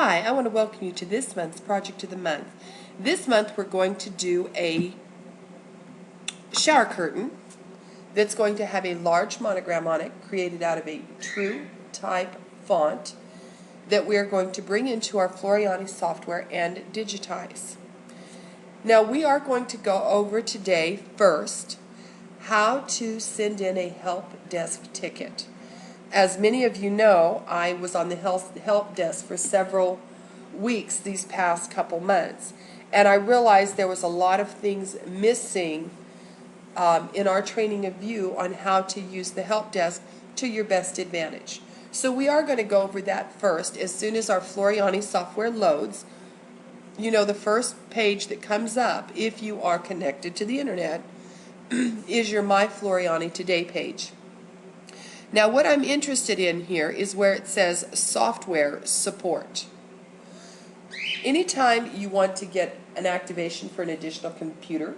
Hi, I want to welcome you to this month's Project of the Month. This month we're going to do a shower curtain that's going to have a large monogram on it created out of a true type font that we are going to bring into our Floriani software and digitize. Now we are going to go over today first how to send in a help desk ticket. As many of you know, I was on the help desk for several weeks these past couple months, and I realized there was a lot of things missing in our training of you on how to use the help desk to your best advantage. So we are going to go over that first. As soon as our Floriani software loads, you know, the first page that comes up, if you are connected to the internet, is your My Floriani Today page. Now what I'm interested in here is where it says software support. Anytime you want to get an activation for an additional computer,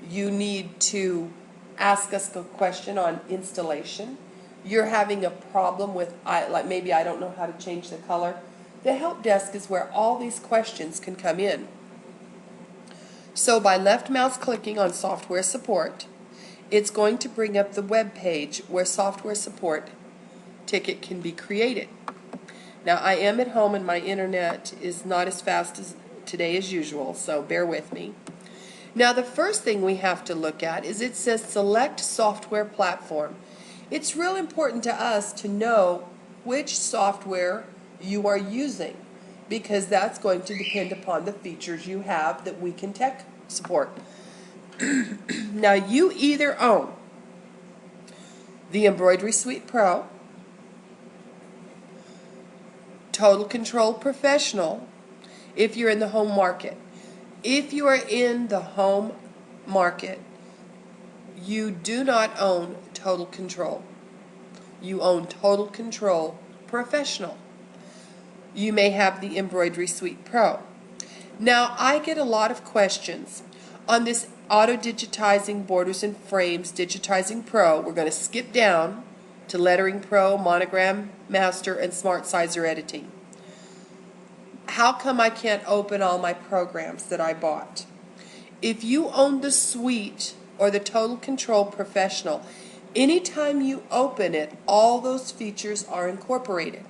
you need to ask us a question on installation. You're having a problem with, like maybe I don't know how to change the color. The help desk is where all these questions can come in. So by left mouse clicking on software support, it's going to bring up the web page where software support ticket can be created. Now I am at home and my internet is not as fast as today as usual, so bear with me. Now the first thing we have to look at is it says select software platform. It's real important to us to know which software you are using, because that's going to depend upon the features you have that we can tech support. Now you either own the Embroidery Suite Pro, Total Control Professional, if you're in the home market. If you are in the home market, you do not own Total Control. You own Total Control Professional. You may have the Embroidery Suite Pro. Now I get a lot of questions on this Auto Digitizing Borders and Frames Digitizing Pro. We're going to skip down to Lettering Pro, Monogram Master, and Smart Sizer Editing. How come I can't open all my programs that I bought? If you own the Suite or the Total Control Professional, anytime you open it, all those features are incorporated.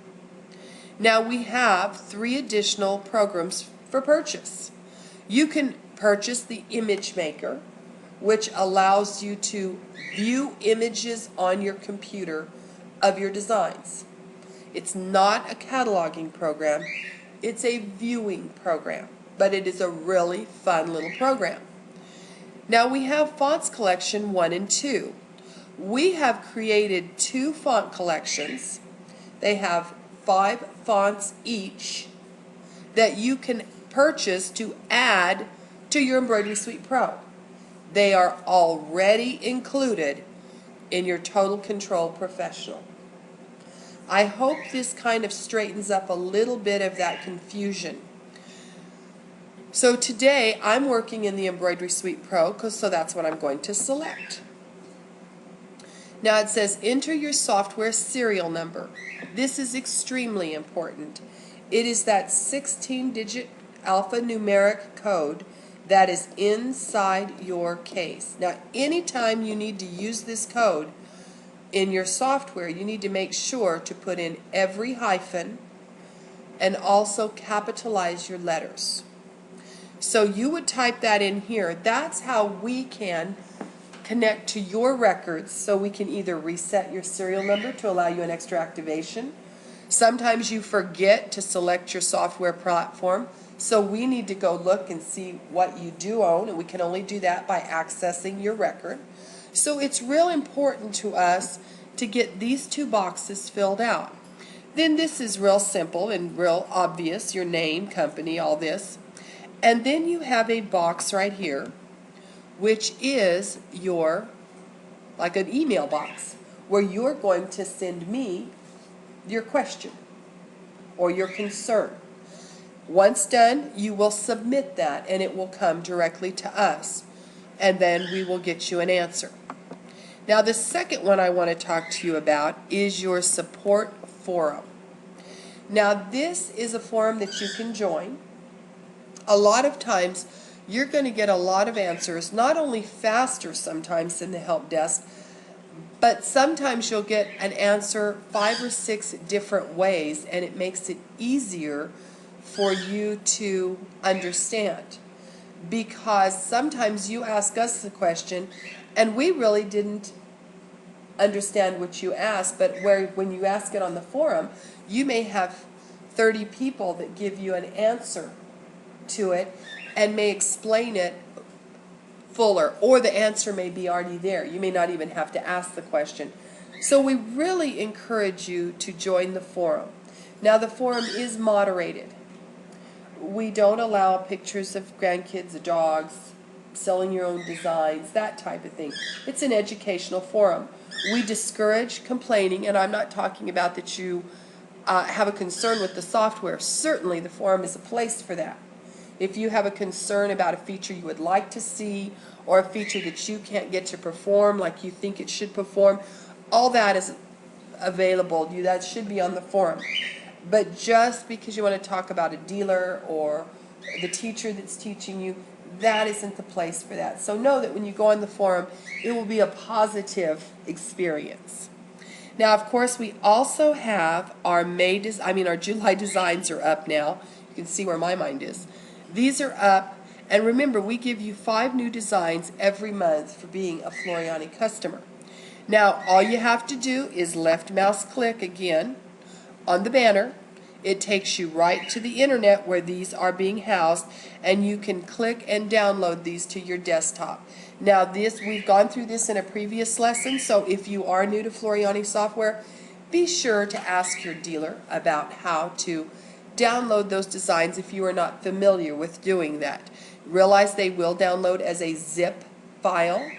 Now we have 3 additional programs for purchase. You can purchase the Image Maker, which allows you to view images on your computer of your designs. It's not a cataloging program, it's a viewing program, but it is a really fun little program. Now we have Fonts Collection 1 and 2. We have created 2 font collections. They have 5 fonts each that you can purchase to add to your Embroidery Suite Pro. They are already included in your Total Control Professional. I hope this kind of straightens up a little bit of that confusion. So today I'm working in the Embroidery Suite Pro, so that's what I'm going to select. Now it says enter your software serial number. This is extremely important. It is that 16-digit alphanumeric code that is inside your case. Now anytime you need to use this code in your software, you need to make sure to put in every hyphen and also capitalize your letters. So you would type that in here. That's how we can connect to your records, so we can either reset your serial number to allow you an extra activation. Sometimes you forget to select your software platform, so we need to go look and see what you do own, and we can only do that by accessing your record. So it's real important to us to get these 2 boxes filled out. Then this is real simple and real obvious, your name, company, all this. And then you have a box right here, which is your, like an email box, where you're going to send me your question or your concern. Once done, you will submit that and it will come directly to us, and then we will get you an answer. Now the second one I want to talk to you about is your support forum. Now this is a forum that you can join. A lot of times you're going to get a lot of answers, not only faster sometimes than the help desk, but sometimes you'll get an answer 5 or 6 different ways, and it makes it easier for you to understand. Because sometimes you ask us the question and we really didn't understand what you asked, but when you ask it on the forum, you may have 30 people that give you an answer to it and may explain it fuller, or the answer may be already there. You may not even have to ask the question. So we really encourage you to join the forum. Now the forum is moderated. We don't allow pictures of grandkids, dogs, selling your own designs, that type of thing. It's an educational forum. We discourage complaining, and I'm not talking about that you have a concern with the software. Certainly the forum is a place for that. If you have a concern about a feature you would like to see, or a feature that you can't get to perform like you think it should perform, all that is available. That should be on the forum. But just because you want to talk about a dealer or the teacher that's teaching you, that isn't the place for that. So know that when you go on the forum, it will be a positive experience. Now, of course, we also have our our July designs are up now. You can see where my mind is. These are up, and remember, we give you 5 new designs every month for being a Floriani customer. Now, all you have to do is left mouse click again on the banner. It takes you right to the internet where these are being housed, and you can click and download these to your desktop. Now we've gone through this in a previous lesson, so if you are new to Floriani software, be sure to ask your dealer about how to download those designs if you are not familiar with doing that. Realize they will download as a zip file.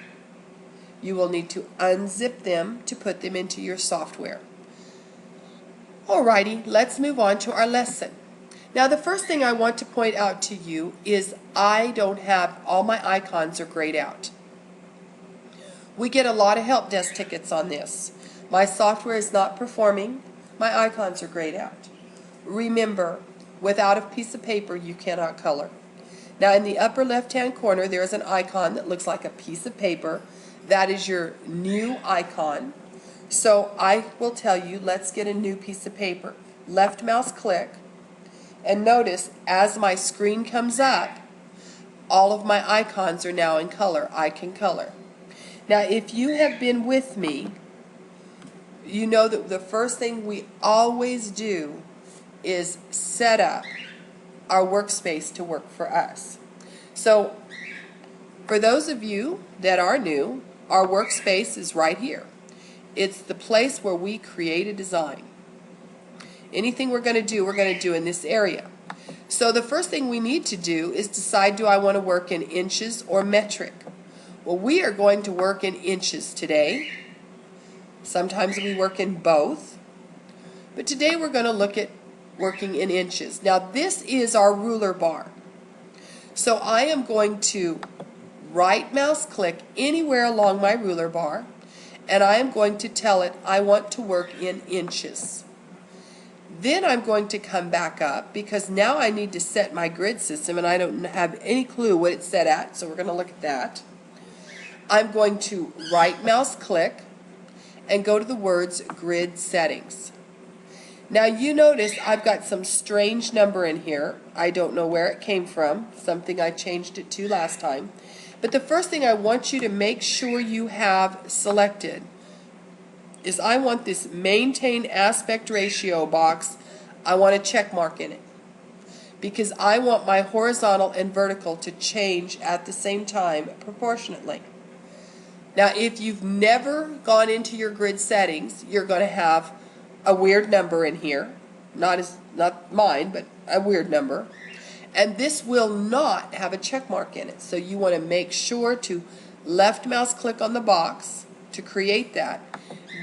You will need to unzip them to put them into your software. Alrighty, let's move on to our lesson. Now the first thing I want to point out to you is I don't have all my icons are grayed out. We get a lot of help desk tickets on this. My software is not performing, my icons are grayed out. Remember, without a piece of paper you cannot color. Now in the upper left hand corner there is an icon that looks like a piece of paper. That is your new icon. So I will tell you, let's get a new piece of paper. Left mouse click, and notice as my screen comes up, all of my icons are now in color. I can color. Now if you have been with me, you know that the first thing we always do is set up our workspace to work for us. So for those of you that are new, our workspace is right here. It's the place where we create a design. Anything we're going to do in this area. So the first thing we need to do is decide, do I want to work in inches or metric? Well, we are going to work in inches today. Sometimes we work in both. But today we're going to look at working in inches. Now this is our ruler bar. So I am going to right mouse click anywhere along my ruler bar, and I am going to tell it I want to work in inches. Then I'm going to come back up because now I need to set my grid system, and I don't have any clue what it's set at, so we're going to look at that. I'm going to right mouse click and go to the words grid settings. Now you notice I've got some strange number in here. I don't know where it came from, something I changed it to last time. But the first thing I want you to make sure you have selected is I want this maintain aspect ratio box. I want a check mark in it because I want my horizontal and vertical to change at the same time proportionately. Now if you've never gone into your grid settings, you're going to have a weird number in here, not mine, but a weird number. And this will not have a check mark in it. So you want to make sure to left mouse click on the box to create that.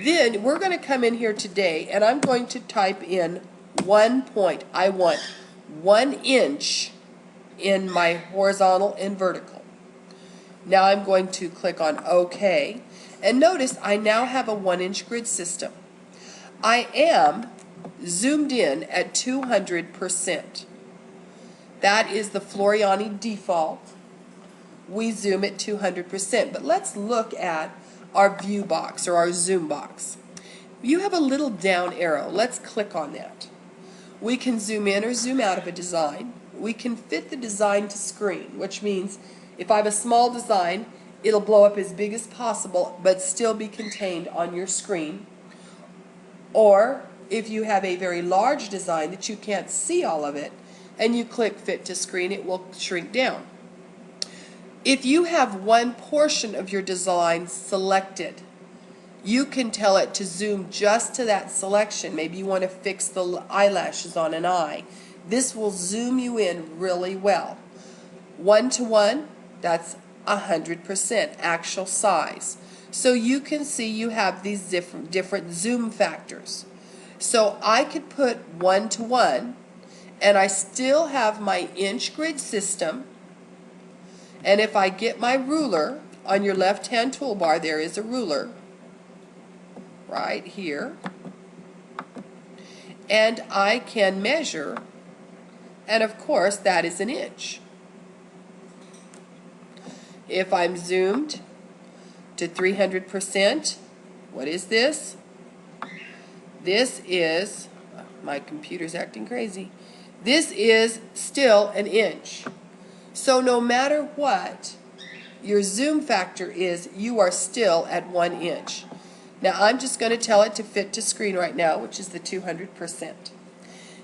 Then we're going to come in here today and I'm going to type in 1 point. I want 1 inch in my horizontal and vertical. Now I'm going to click on OK. And notice I now have a 1 inch grid system. I am zoomed in at 200%. That is the Floriani default. We zoom at 200%. But let's look at our view box or our zoom box. You have a little down arrow. Let's click on that. We can zoom in or zoom out of a design. We can fit the design to screen, which means if I have a small design, it'll blow up as big as possible but still be contained on your screen. Or if you have a very large design that you can't see all of it and you click fit to screen, it will shrink down. If you have one portion of your design selected, you can tell it to zoom just to that selection. Maybe you want to fix the eyelashes on an eye. This will zoom you in really well. 1:1, that's 100% actual size. So you can see you have these different zoom factors. So I could put 1:1 and I still have my inch grid system. And if I get my ruler, on your left-hand toolbar there is a ruler right here, and I can measure, and of course that is an inch. If I'm zoomed to 300%, what is this? This is, my computer's acting crazy, this is still an inch. So no matter what your zoom factor is, you are still at 1 inch. Now I'm just going to tell it to fit to screen right now, which is the 200%.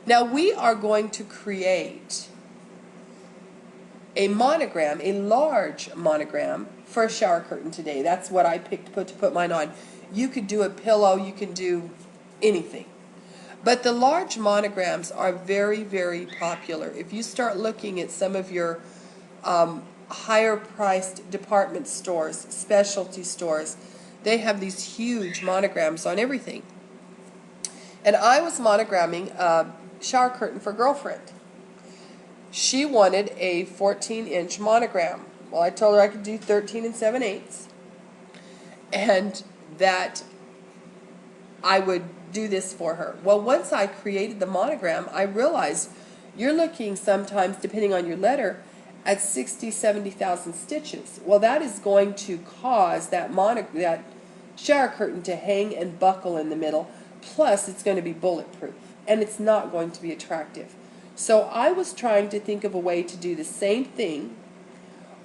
Now we are going to create a monogram, a large monogram for a shower curtain today. That's what I picked to put mine on. You could do a pillow, you can do anything. But the large monograms are very, very popular. If you start looking at some of your higher priced department stores, specialty stores, they have these huge monograms on everything. And I was monogramming a shower curtain for a girlfriend. She wanted a 14-inch monogram. Well, I told her I could do 13 7/8, and that I would do this for her. Well, once I created the monogram, I realized you're looking sometimes, depending on your letter, at 60, 70,000 stitches. Well, that is going to cause that shower curtain to hang and buckle in the middle, plus it's going to be bulletproof, and it's not going to be attractive. So I was trying to think of a way to do the same thing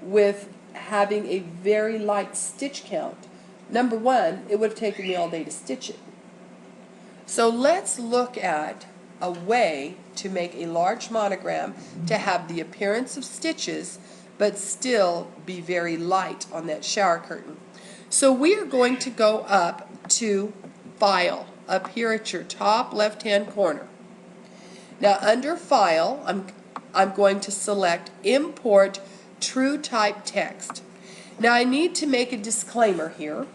with having a very light stitch count. Number one, it would have taken me all day to stitch it. So let's look at a way to make a large monogram to have the appearance of stitches but still be very light on that shower curtain. So we are going to go up to File, up here at your top left-hand corner. Now under File, I'm going to select Import True Type Text. Now I need to make a disclaimer here.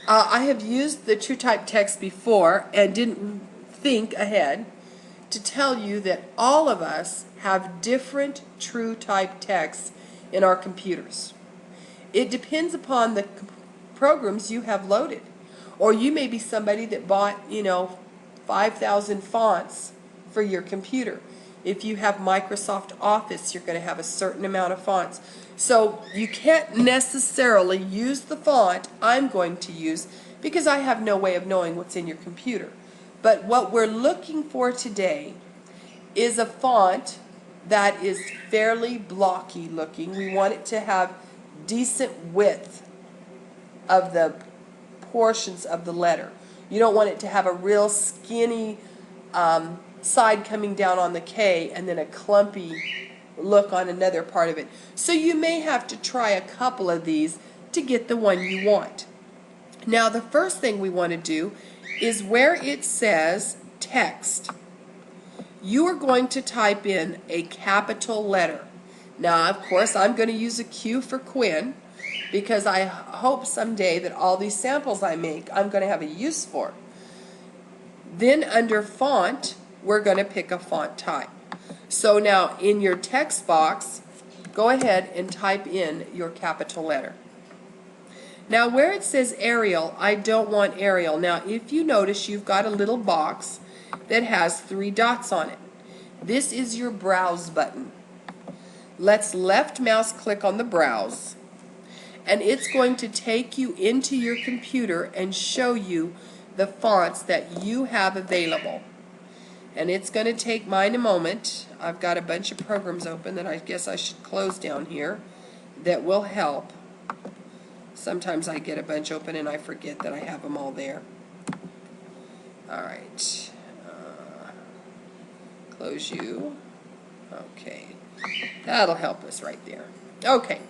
I have used the True Type Text before and didn't think ahead to tell you that all of us have different True Type texts in our computers. It depends upon the programs you have loaded. Or you may be somebody that bought, 5,000 fonts for your computer. If you have Microsoft Office, you're going to have a certain amount of fonts. So you can't necessarily use the font I'm going to use because I have no way of knowing what's in your computer. But what we're looking for today is a font that is fairly blocky looking. We want it to have decent width of the portions of the letter. You don't want it to have a real skinny side coming down on the K and then a clumpy look on another part of it. So you may have to try a couple of these to get the one you want. Now the first thing we want to do is where it says text, you are going to type in a capital letter. Now of course I'm going to use a Q for Quinn because I hope someday that all these samples I make I'm going to have a use for. Then under font we're going to pick a font type. So now in your text box, go ahead and type in your capital letter. Now where it says Arial, I don't want Arial. Now if you notice, you've got a little box that has 3 dots on it. This is your browse button. Let's left mouse click on the browse, and it's going to take you into your computer and show you the fonts that you have available. And it's going to take mine a moment. I've got a bunch of programs open that I guess I should close down here that will help. Sometimes I get a bunch open and I forget that I have them all there. Alright. Close you. Okay. That'll help us right there. Okay.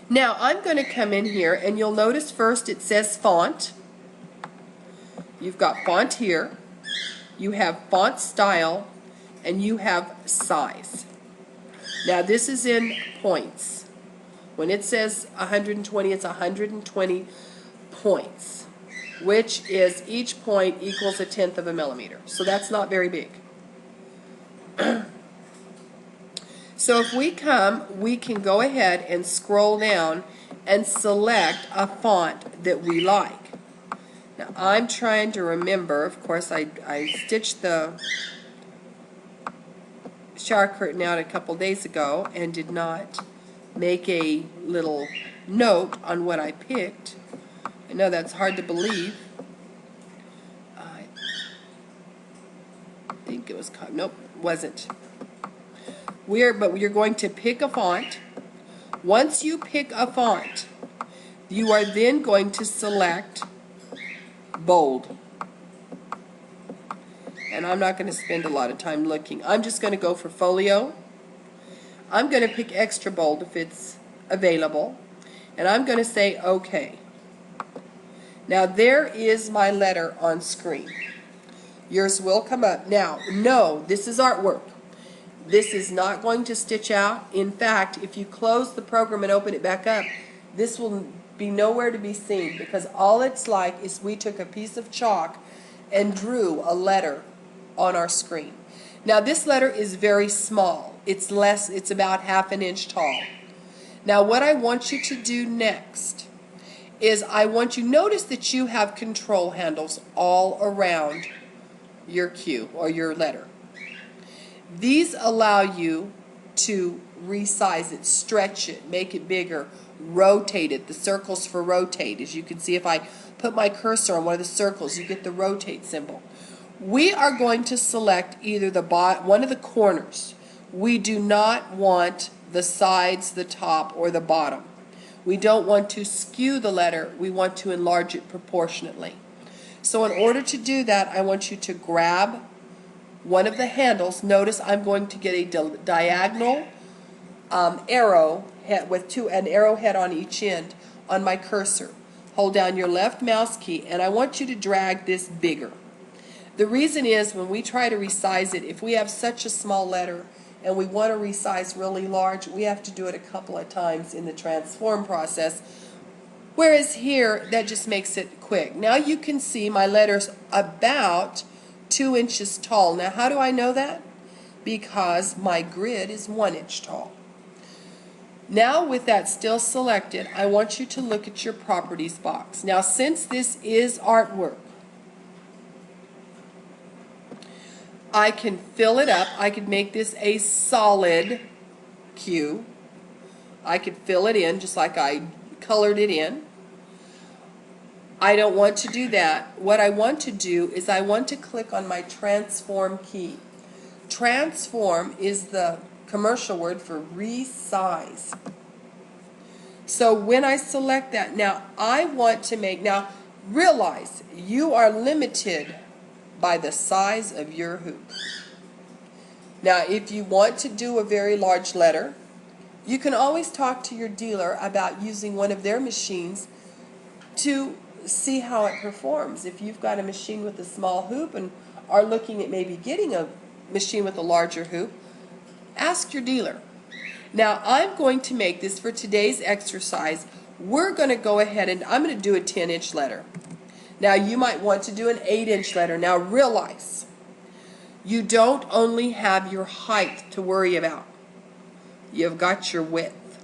Now I'm going to come in here and you'll notice first it says font. You've got font here. You have font style and you have size. Now this is in points. When it says 120, it's 120 points, which is each point equals 1/10 of a millimeter. So that's not very big. So if we can go ahead and scroll down and select a font that we like. Now I'm trying to remember, of course I stitched the shower curtain out a couple days ago and did not make a little note on what I picked. I know that's hard to believe. I think it was, nope, wasn't. But you're going to pick a font. Once you pick a font, you are then going to select bold. And I'm not going to spend a lot of time looking. I'm just going to go for folio. I'm going to pick extra bold if it's available. And I'm going to say OK. Now there is my letter on screen. Yours will come up. Now, no, this is artwork. This is not going to stitch out. In fact, if you close the program and open it back up, this will be nowhere to be seen, because all it's like is we took a piece of chalk and drew a letter on our screen. Now this letter is very small. It's about 1/2 inch tall. Now what I want you to do next is notice that you have control handles all around your cue or your letter. These allow you to resize it, stretch it, make it bigger, rotate it. The circles for rotate. As you can see, if I put my cursor on one of the circles, you get the rotate symbol. We are going to select either one of the corners. We do not want the sides, the top, or the bottom. We don't want to skew the letter. We want to enlarge it proportionately. So in order to do that, I want you to grab one of the handles. Notice I'm going to get a diagonal arrow with an arrowhead on each end on my cursor. Hold down your left mouse key and I want you to drag this bigger. The reason is when we try to resize it, if we have such a small letter and we want to resize really large, we have to do it a couple of times in the transform process. Whereas here, that just makes it quick. Now you can see my letter's about 2 inches tall. Now how do I know that? Because my grid is 1 inch tall. Now with that still selected, I want you to look at your properties box. Now since this is artwork, I can fill it up. I could make this a solid cue. I could fill it in just like I colored it in. I don't want to do that. What I want to do is I want to click on my transform key. Transform is the commercial word for resize. So when I select that, now I want to now realize you are limited by the size of your hoop. Now if you want to do a very large letter, you can always talk to your dealer about using one of their machines to see how it performs. If you've got a machine with a small hoop and are looking at maybe getting a machine with a larger hoop, ask your dealer. Now I'm going to make this for today's exercise. We're going to go ahead and I'm going to do a 10-inch letter. Now you might want to do an 8-inch letter. Now realize you don't only have your height to worry about. You've got your width.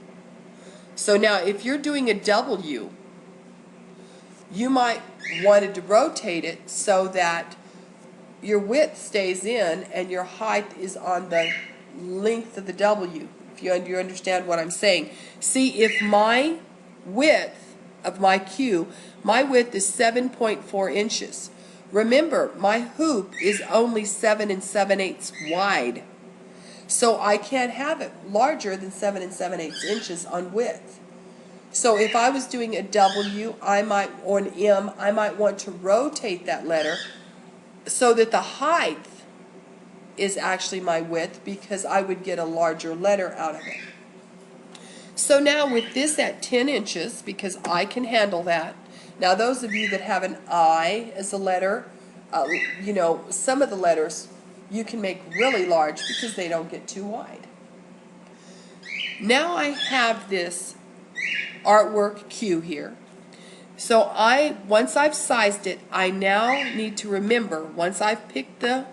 So now if you're doing a W, you might want to rotate it so that your width stays in and your height is on the length of the W, if you understand what I'm saying. See, if my width of my Q, my width is 7.4 inches. Remember, my hoop is only 7 7/8 wide. So I can't have it larger than 7 7/8 inches on width. So if I was doing a W, or an M, I might want to rotate that letter so that the height is actually my width, because I would get a larger letter out of it. So now with this at 10 inches, because I can handle that. Now those of you that have an I as a letter, you know, some of the letters you can make really large because they don't get too wide. Now I have this artwork Q here. So once I've sized it, I now need to remember, once I've picked the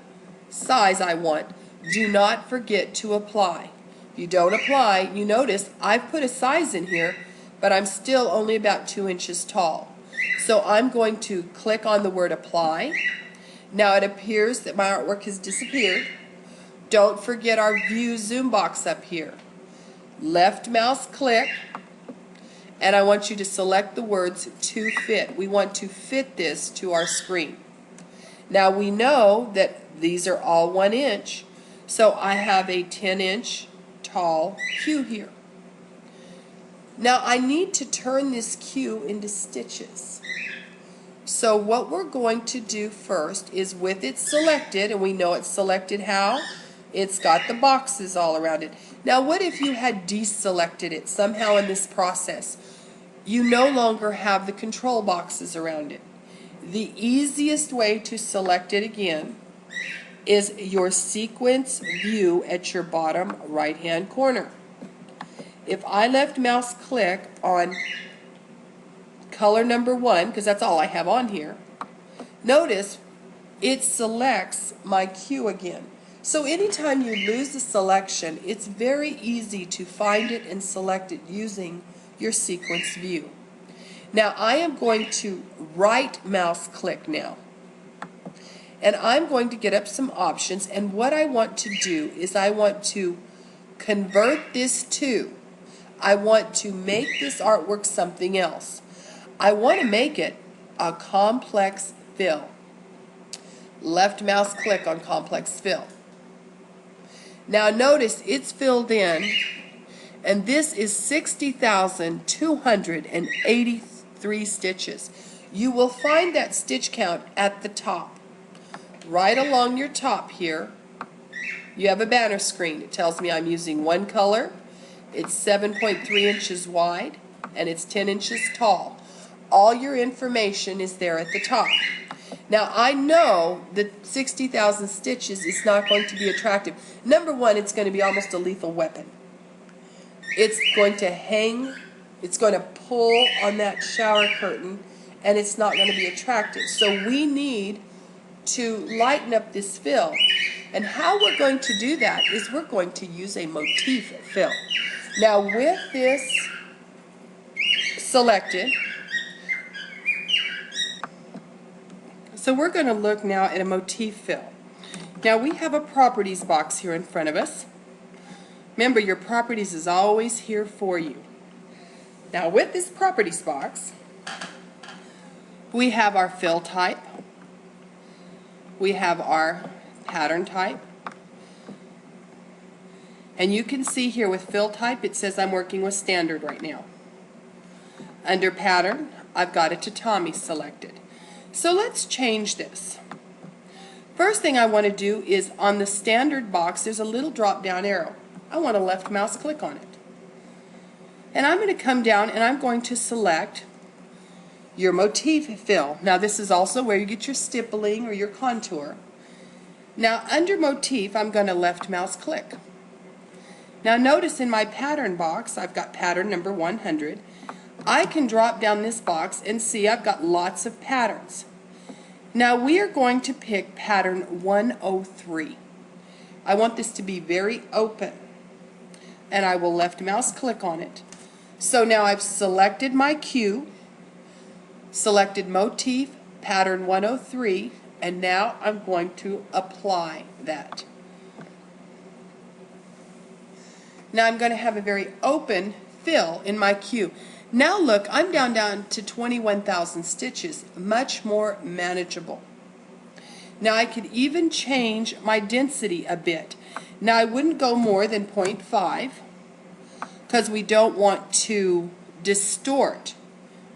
size I want, do not forget to apply. If you don't apply, you notice I've put a size in here, but I'm still only about 2 inches tall. So I'm going to click on the word apply. Now it appears that my artwork has disappeared. Don't forget our view zoom box up here. Left mouse click, and I want you to select the words to fit. We want to fit this to our screen. Now we know that these are all 1 inch, so I have a 10-inch tall Q here. Now I need to turn this Q into stitches. So what we're going to do first is, with it selected, and we know it's selected how? It's got the boxes all around it. Now what if you had deselected it somehow in this process? You no longer have the control boxes around it. The easiest way to select it again is your sequence view at your bottom right hand corner. If I left mouse click on color number 1, because that's all I have on here, notice it selects my Q again. So anytime you lose a selection, it's very easy to find it and select it using your sequence view. Now I am going to right mouse click now, and I'm going to get up some options, and what I want to do is I want to convert this to, I want to make this artwork something else. I want to make it a complex fill. Left mouse click on complex fill. Now notice it's filled in, and this is 60,283 stitches. You will find that stitch count at the top. Right along your top here, you have a banner screen. It tells me I'm using one color, it's 7.3 inches wide, and it's 10 inches tall. All your information is there at the top. Now I know that 60,000 stitches is not going to be attractive. Number one, it's going to be almost a lethal weapon. It's going to hang, it's going to pull on that shower curtain, and it's not going to be attractive. So we need to lighten up this fill. And how we're going to do that is we're going to use a motif fill. Now with this selected, so we're going to look now at a motif fill. Now we have a properties box here in front of us. Remember, your properties is always here for you. Now with this properties box, we have our fill type, we have our pattern type, and you can see here with fill type it says I'm working with standard right now. Under pattern, I've got a tatami selected. So let's change this. First thing I want to do is, on the standard box there's a little drop down arrow. I want to left mouse click on it. And I'm going to come down and I'm going to select your motif fill. Now this is also where you get your stippling or your contour. Now under motif I'm going to left mouse click. Now notice in my pattern box I've got pattern number 100. I can drop down this box and see I've got lots of patterns. Now we are going to pick pattern 103. I want this to be very open, and I will left mouse click on it. So now I've selected my Q, selected motif, pattern 103, And now I'm going to apply that. Now I'm going to have a very open fill in my queue. Now look, I'm down to 21,000 stitches, much more manageable. Now I could even change my density a bit. Now I wouldn't go more than 0.5 because we don't want to distort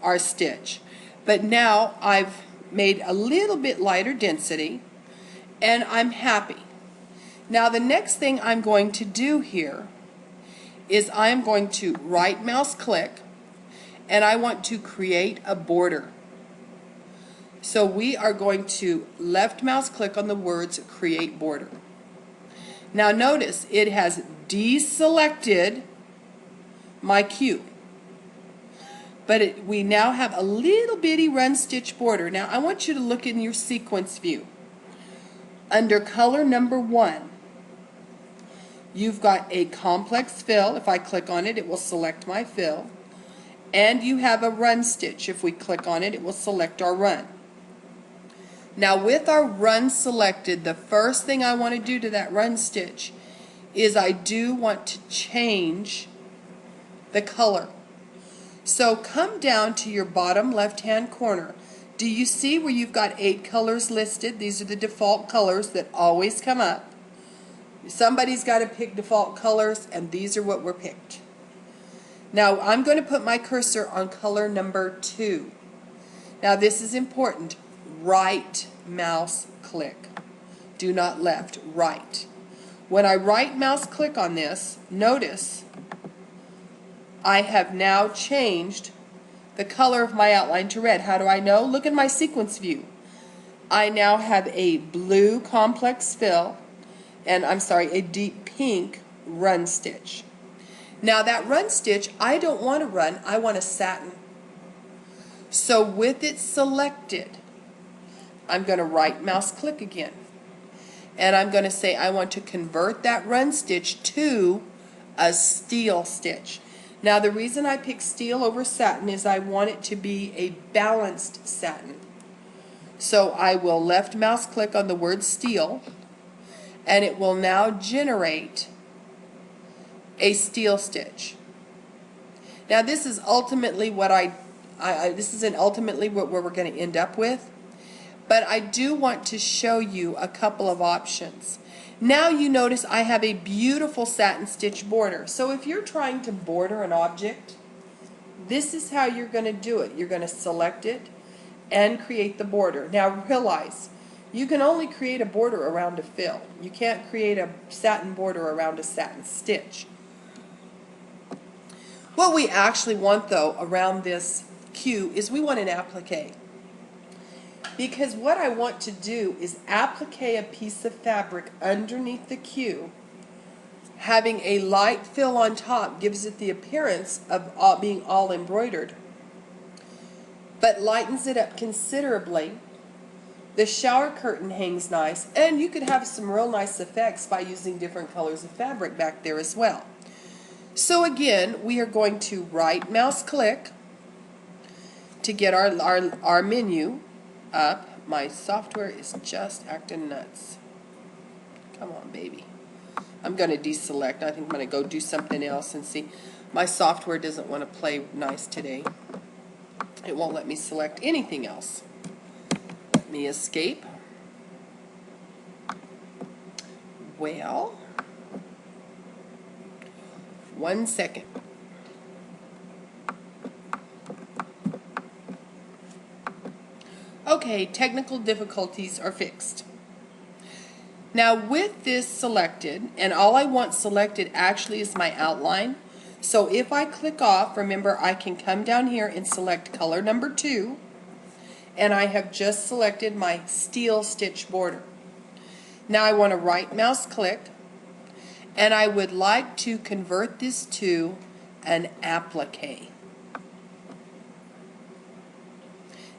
our stitch. But now I've made a little bit lighter density and I'm happy. Now the next thing I'm going to do here is I'm going to right mouse click and I want to create a border. So we are going to left mouse click on the words create border. Now notice it has deselected my queue. But we now have a little bitty run stitch border. Now I want you to look in your sequence view. Under color number 1, you've got a complex fill. If I click on it, it will select my fill. And you have a run stitch. If we click on it, it will select our run. Now with our run selected, the first thing I want to do to that run stitch is I do want to change the color. So come down to your bottom left hand corner. Do you see where you've got 8 colors listed? These are the default colors that always come up. Somebody's got to pick default colors, and these are what were picked. Now I'm going to put my cursor on color number 2. Now this is important. Right mouse click. Do not left, right. When I right mouse click on this, notice I have now changed the color of my outline to red. How do I know? Look at my sequence view. I now have a blue complex fill and a deep pink run stitch. Now that run stitch, I don't want a run, I want a satin. So with it selected, I'm going to right mouse click again. And I'm going to say I want to convert that run stitch to a steel stitch. Now the reason I pick steel over satin is I want it to be a balanced satin. So I will left mouse click on the word steel and it will now generate a steel stitch. Now this is ultimately what ultimately what we're going to end up with, but I do want to show you a couple of options. Now you notice I have a beautiful satin stitch border. So if you're trying to border an object, this is how you're going to do it. You're going to select it and create the border. Now realize, you can only create a border around a fill. You can't create a satin border around a satin stitch. What we actually want though around this queue is we want an applique. Because what I want to do is applique a piece of fabric underneath the queue. Having a light fill on top gives it the appearance of being all embroidered, but lightens it up considerably. The shower curtain hangs nice, and you could have some real nice effects by using different colors of fabric back there as well. So again, we are going to right mouse click to get our menu up. My software is just acting nuts. Come on, baby. I'm going to deselect. I think I'm going to go do something else and see. My software doesn't want to play nice today. It won't let me select anything else. Let me escape. Well, 1 second. Okay, technical difficulties are fixed. Now with this selected, and all I want selected actually is my outline. So if I click off, remember I can come down here and select color number 2, and I have just selected my steel stitch border. Now I want to right mouse click, and I would like to convert this to an applique.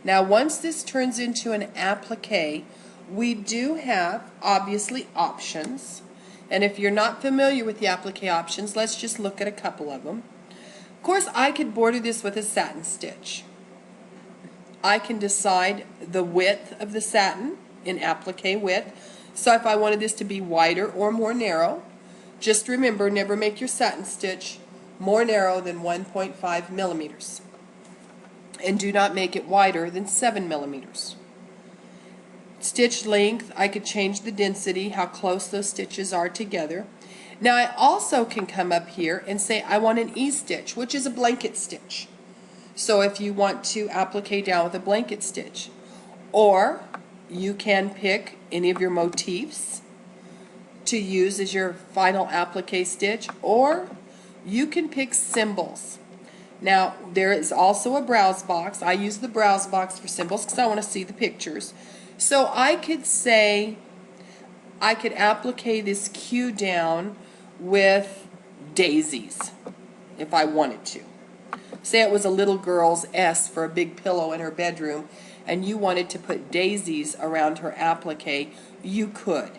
Now once this turns into an applique, we do have obviously options, and if you're not familiar with the applique options, let's just look at a couple of them. Of course, I could border this with a satin stitch. I can decide the width of the satin, in applique width. So if I wanted this to be wider or more narrow, just remember, never make your satin stitch more narrow than 1.5 millimeters. And do not make it wider than 7 millimeters. Stitch length, I could change the density, how close those stitches are together. Now I also can come up here and say I want an E-stitch, which is a blanket stitch. So if you want to applique down with a blanket stitch, or you can pick any of your motifs to use as your final applique stitch, or you can pick symbols. Now there is also a browse box. I use the browse box for symbols because I want to see the pictures. So I could say I could applique this Q down with daisies if I wanted to. Say it was a little girl's S for a big pillow in her bedroom and you wanted to put daisies around her applique, you could.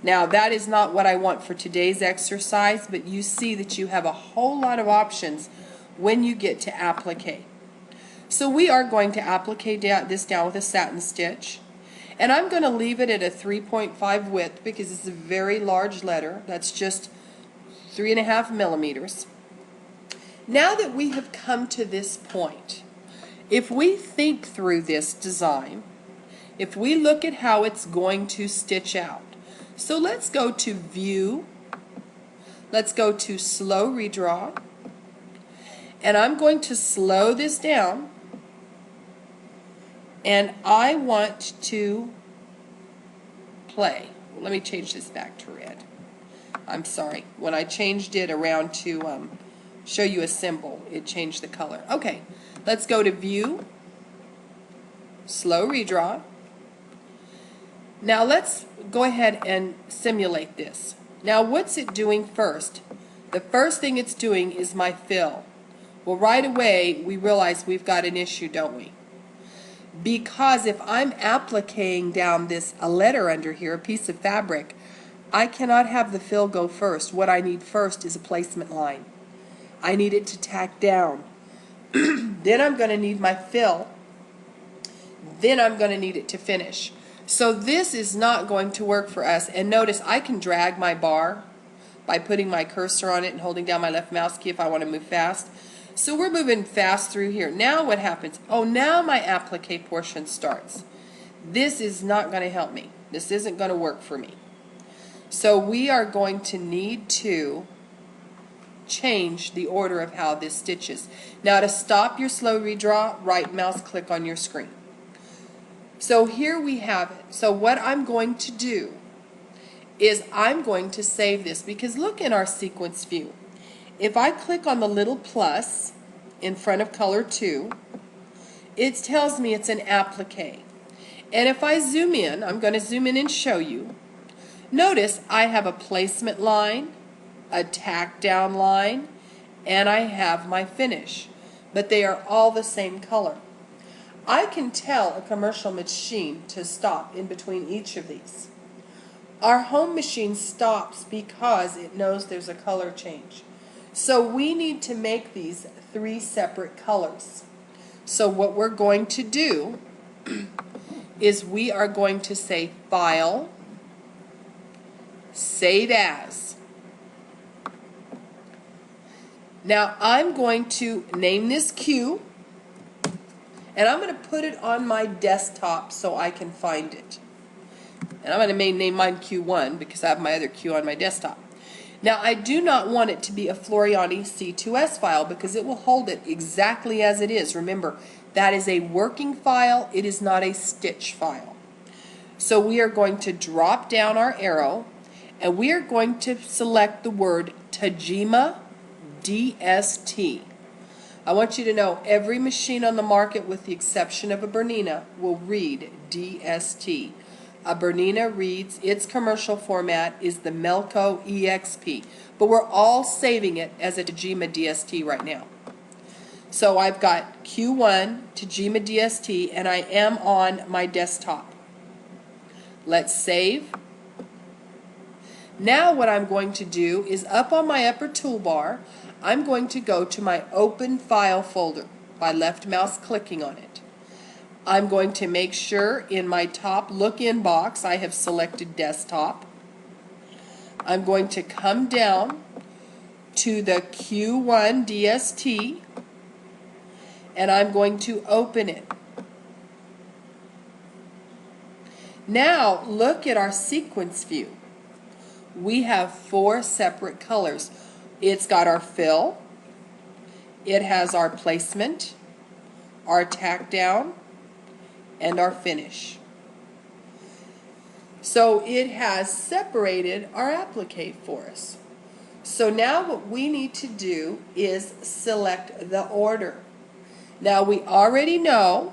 Now that is not what I want for today's exercise, but you see that you have a whole lot of options when you get to applique. So we are going to applique this down with a satin stitch. And I'm going to leave it at a 3.5 width because it's a very large letter. That's just 3.5 millimeters. Now that we have come to this point, if we think through this design, if we look at how it's going to stitch out, so let's go to View, let's go to Slow Redraw, and I'm going to slow this down, and I want to play. Let me change this back to red. I'm sorry. When I changed it around to show you a symbol, it changed the color. Okay, let's go to View, Slow Redraw. Now let's go ahead and simulate this. Now what's it doing first? The first thing it's doing is my fill. Well, right away we realize we've got an issue, don't we? Because if I'm appliquing down a letter under here, a piece of fabric, I cannot have the fill go first. What I need first is a placement line. I need it to tack down. Then I'm going to need my fill. Then I'm going to need it to finish. So this is not going to work for us. And notice I can drag my bar by putting my cursor on it and holding down my left mouse key if I want to move fast. So we're moving fast through here. Now what happens? Oh, now my applique portion starts. This is not going to help me. This isn't going to work for me. So we are going to need to change the order of how this stitches. Now to stop your slow redraw, right mouse click on your screen. So here we have it. So what I'm going to do is I'm going to save this because look in our sequence view. If I click on the little plus in front of color 2, it tells me it's an applique. And if I zoom in, I'm going to zoom in and show you. Notice I have a placement line, a tack down line, and I have my finish. But they are all the same color. I can tell a commercial machine to stop in between each of these. Our home machine stops because it knows there's a color change. So we need to make these 3 separate colors. So what we're going to do is we are going to say File, Save As. Now I'm going to name this Q, and I'm going to put it on my desktop so I can find it. And I'm going to name mine Q1 because I have my other Q on my desktop. Now I do not want it to be a Floriani C2S file because it will hold it exactly as it is. Remember, that is a working file, it is not a stitch file. So we are going to drop down our arrow and we are going to select the word Tajima DST. I want you to know every machine on the market with the exception of a Bernina will read DST. A Bernina reads, its commercial format is the Melco EXP, but we're all saving it as a Tajima DST right now. So I've got Q1 Tajima DST and I am on my desktop. Let's save. Now what I'm going to do is up on my upper toolbar, I'm going to go to my Open File folder by left mouse clicking on it. I'm going to make sure in my top look-in box I have selected desktop. I'm going to come down to the Q1 DST and I'm going to open it. Now look at our sequence view. We have 4 separate colors. It's got our fill, it has our placement, our tack down, and our finish. So it has separated our applique for us. So now what we need to do is select the order. Now we already know,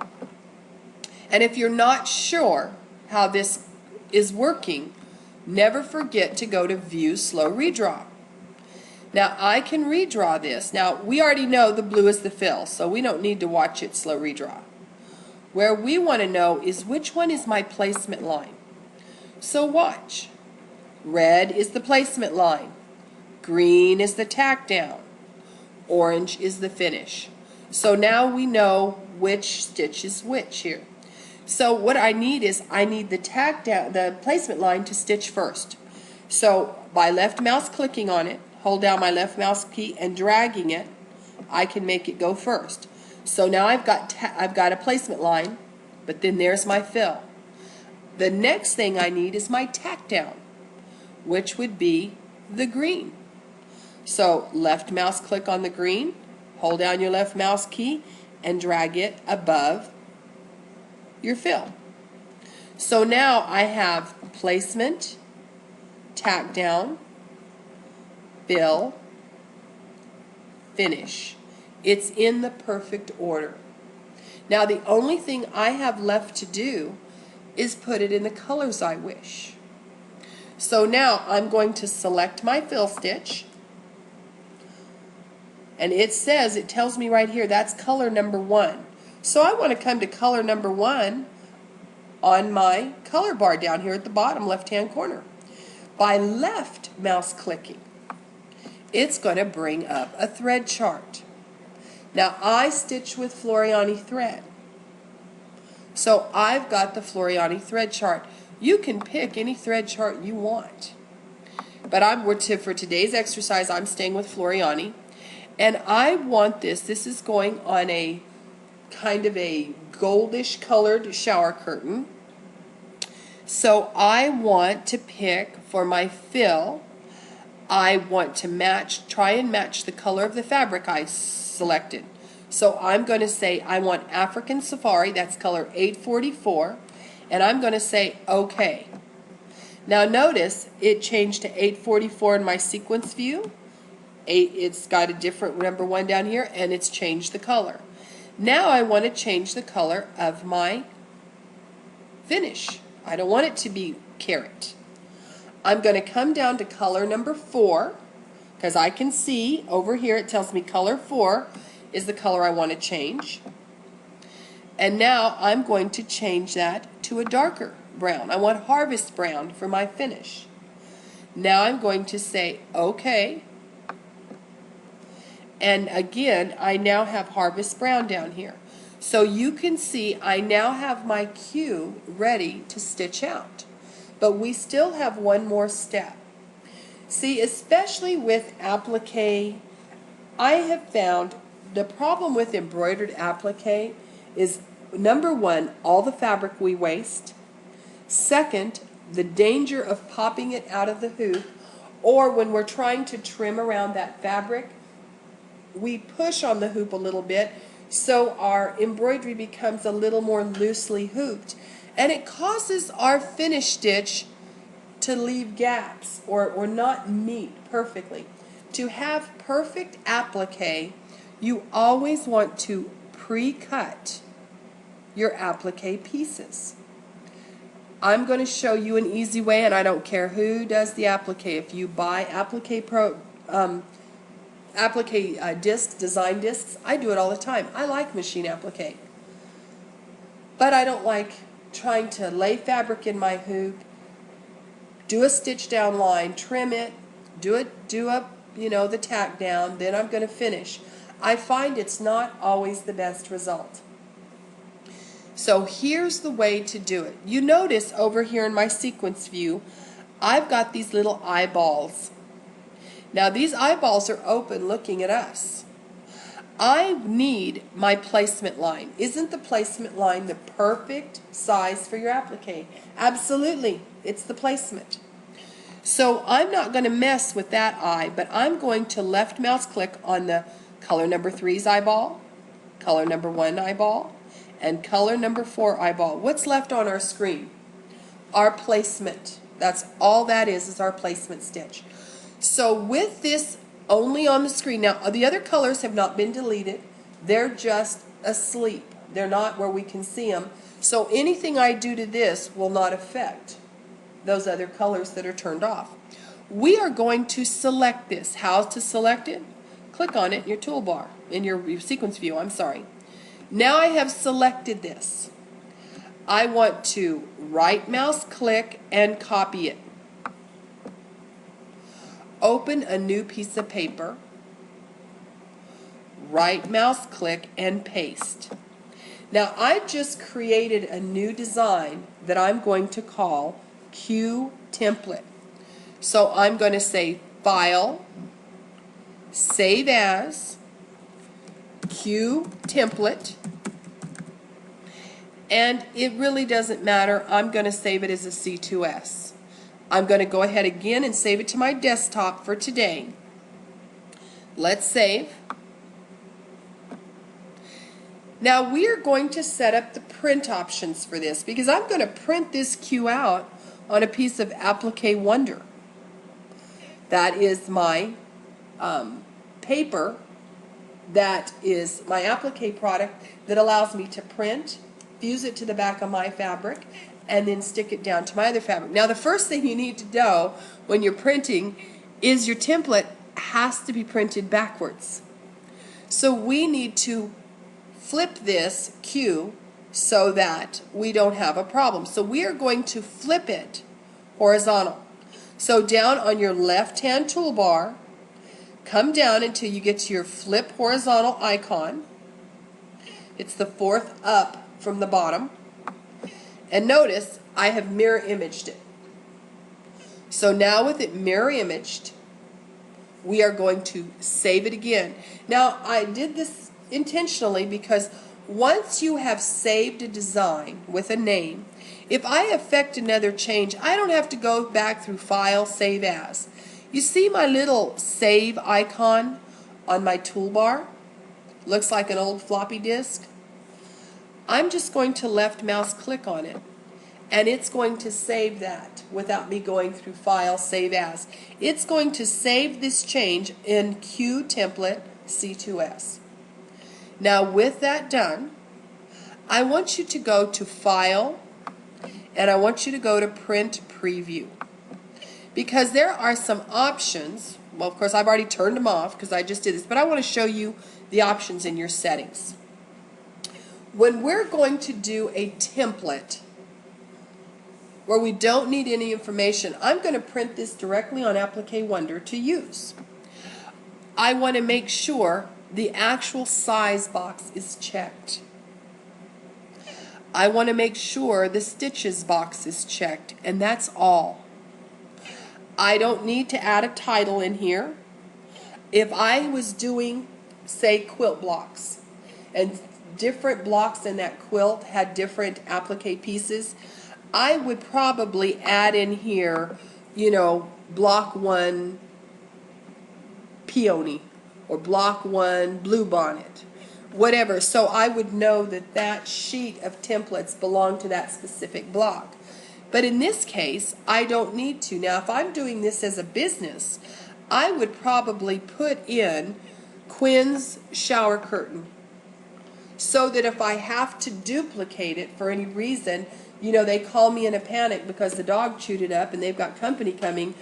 and if you're not sure how this is working, never forget to go to View Slow Redraw. Now I can redraw this. Now we already know the blue is the fill, so we don't need to watch it slow redraw. Where we want to know is which one is my placement line. So watch. Red is the placement line. Green is the tack down. Orange is the finish. So now we know which stitch is which here. So what I need is I need the tack down, the placement line to stitch first. So by left mouse clicking on it, hold down my left mouse key and dragging it, I can make it go first. So now I've got a placement line, but then there's my fill. The next thing I need is my tack down, which would be the green. So left mouse click on the green, hold down your left mouse key and drag it above your fill. So now I have placement, tack down, fill, finish. It's in the perfect order. Now the only thing I have left to do is put it in the colors I wish. So now I'm going to select my fill stitch, and it tells me right here that's color number 1. So I want to come to color number 1 on my color bar down here at the bottom left hand corner. By left mouse clicking, it's going to bring up a thread chart. Now I stitch with Floriani thread, so I've got the Floriani thread chart. You can pick any thread chart you want, but for today's exercise I'm staying with Floriani, and I want this is going on a kind of a goldish colored shower curtain. So I want to pick for my fill, I want to try and match the color of the fabric I selected. So I'm going to say I want African Safari, that's color 844, and I'm going to say OK. Now notice it changed to 844 in my sequence view. It's got a different number 1 down here, and it's changed the color. Now I want to change the color of my finish. I don't want it to be carrot. I'm going to come down to color number 4, because I can see over here it tells me color 4 is the color I want to change. And now I'm going to change that to a darker brown. I want harvest brown for my finish. Now I'm going to say OK. And again, I now have harvest brown down here. So you can see I now have my cue ready to stitch out. But we still have one more step. See, especially with applique, I have found the problem with embroidered applique is, number 1, all the fabric we waste. Second, the danger of popping it out of the hoop, or when we're trying to trim around that fabric, we push on the hoop a little bit, so our embroidery becomes a little more loosely hooped, and it causes our finish stitch to leave gaps or not meet perfectly. To have perfect applique, you always want to pre-cut your applique pieces. I'm going to show you an easy way, and I don't care who does the applique. If you buy applique design discs, I do it all the time. I like machine applique, but I don't like trying to lay fabric in my hoop, do a stitch down line, trim it, do the tack down, then I'm going to finish. I find it's not always the best result. So here's the way to do it. You notice over here in my sequence view, I've got these little eyeballs. Now these eyeballs are open looking at us. I need my placement line. Isn't the placement line the perfect size for your applique? Absolutely, it's the placement. So I'm not going to mess with that eye, but I'm going to left mouse click on the color number 3's eyeball, color number 1 eyeball, and color number 4 eyeball. What's left on our screen? Our placement. That's all that is our placement stitch. So with this only on the screen, now the other colors have not been deleted. They're just asleep. They're not where we can see them. So anything I do to this will not affect those other colors that are turned off. We are going to select this. How to select it? Click on it in your toolbar, in your sequence view, I'm sorry. Now I have selected this. I want to right mouse click and copy it. Open a new piece of paper, right mouse click and paste. Now I just created a new design that I'm going to call Q template. So I'm going to say File, Save As, Q template, and it really doesn't matter. I'm going to save it as a C2S. I'm going to go ahead again and save it to my desktop for today. Let's save. Now we are going to set up the print options for this because I'm going to print this Q out on a piece of Applique Wonder. That is my paper, that is my applique product that allows me to print, fuse it to the back of my fabric, and then stick it down to my other fabric. Now the first thing you need to know when you're printing is your template has to be printed backwards. So we need to flip this Q so that we don't have a problem. So we are going to flip it horizontal. So down on your left hand toolbar, come down until you get to your flip horizontal icon. It's the fourth up from the bottom. And notice I have mirror imaged it. So now with it mirror imaged, we are going to save it again. Now I did this intentionally because once you have saved a design with a name, if I affect another change, I don't have to go back through File, Save As. You see my little save icon on my toolbar? Looks like an old floppy disk. I'm just going to left mouse click on it, and it's going to save that without me going through File, Save As. It's going to save this change in Q template C2S. Now with that done, I want you to go to File, and I want you to go to Print Preview. Because there are some options, well of course I've already turned them off because I just did this, but I want to show you the options in your settings. When we're going to do a template where we don't need any information, I'm going to print this directly on Applique Wonder to use. I want to make sure the actual size box is checked. I want to make sure the stitches box is checked, and that's all. I don't need to add a title in here. If I was doing, say, quilt blocks, and different blocks in that quilt had different applique pieces, I would probably add in here, you know, block 1 peony, or block 1 bluebonnet, whatever. So I would know that that sheet of templates belong to that specific block. But in this case, I don't need to. Now, if I'm doing this as a business, I would probably put in Quinn's shower curtain so that if I have to duplicate it for any reason, you know, they call me in a panic because the dog chewed it up and they've got company coming,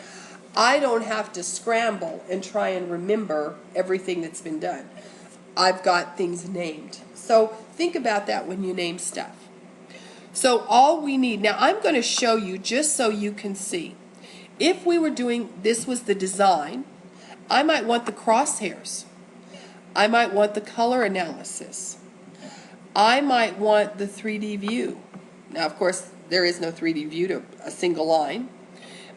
I don't have to scramble and try and remember everything that's been done. I've got things named. So think about that when you name stuff. So all we need, now I'm going to show you just so you can see. If we were doing, this was the design, I might want the crosshairs. I might want the color analysis. I might want the 3D view. Now, of course, there is no 3D view to a single line,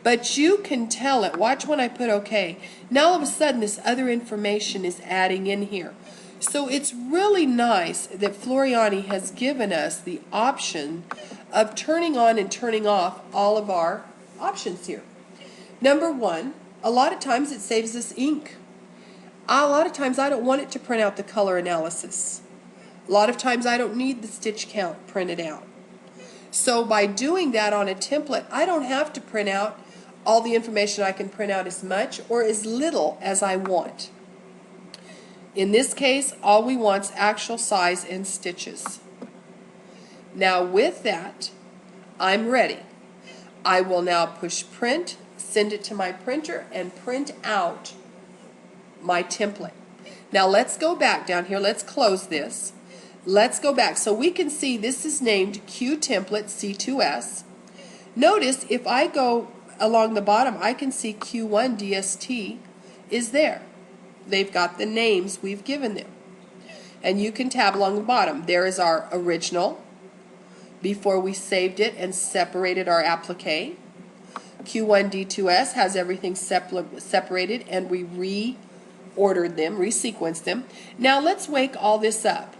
but you can tell it. Watch when I put OK. Now, all of a sudden, this other information is adding in here. So it's really nice that Floriani has given us the option of turning on and turning off all of our options here. Number one, a lot of times it saves us ink. A lot of times I don't want it to print out the color analysis. A lot of times I don't need the stitch count printed out. So by doing that on a template, I don't have to print out all the information. I can print out as much or as little as I want. In this case, all we want is actual size and stitches. Now with that, I'm ready. I will now push print, send it to my printer, and print out my template. Now let's go back down here. Let's close this. Let's go back. So we can see this is named Q Template C2S. Notice if I go along the bottom, I can see Q1 DST is there. They've got the names we've given them. And you can tab along the bottom. There is our original before we saved it and separated our applique. Q1 D2S has everything separated and we reordered them, resequenced them. Now let's wake all this up.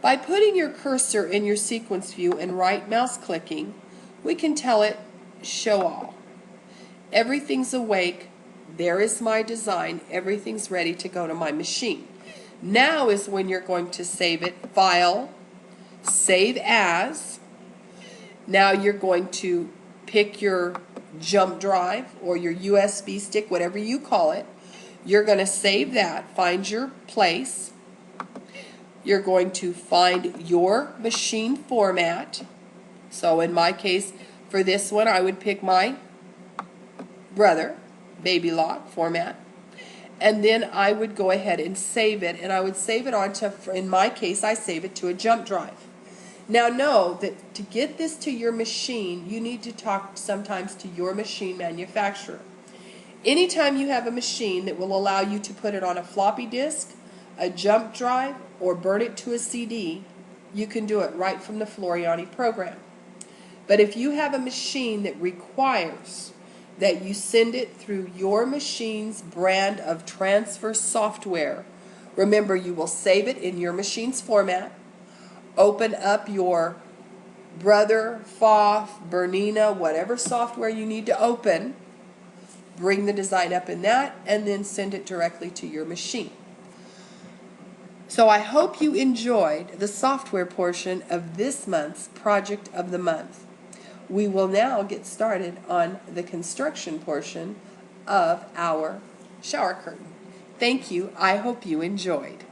By putting your cursor in your sequence view and right mouse clicking, we can tell it show all. Everything's awake. There is my design. Everything's ready to go to my machine. Now is when you're going to save it. File, Save As. Now you're going to pick your jump drive or your USB stick, whatever you call it. You're going to save that. Find your place. You're going to find your machine format. So in my case, for this one, I would pick my Brother Baby Lock format, and then I would go ahead and save it, and I would save it onto, in my case, I save it to a jump drive. Now know that to get this to your machine, you need to talk sometimes to your machine manufacturer. Anytime you have a machine that will allow you to put it on a floppy disk, a jump drive, or burn it to a CD, you can do it right from the Floriani program. But if you have a machine that requires that you send it through your machine's brand of transfer software, remember you will save it in your machine's format, open up your Brother, FOF, Bernina, whatever software you need to open, bring the design up in that, and then send it directly to your machine. So I hope you enjoyed the software portion of this month's Project of the Month. We will now get started on the construction portion of our shower curtain. Thank you. I hope you enjoyed.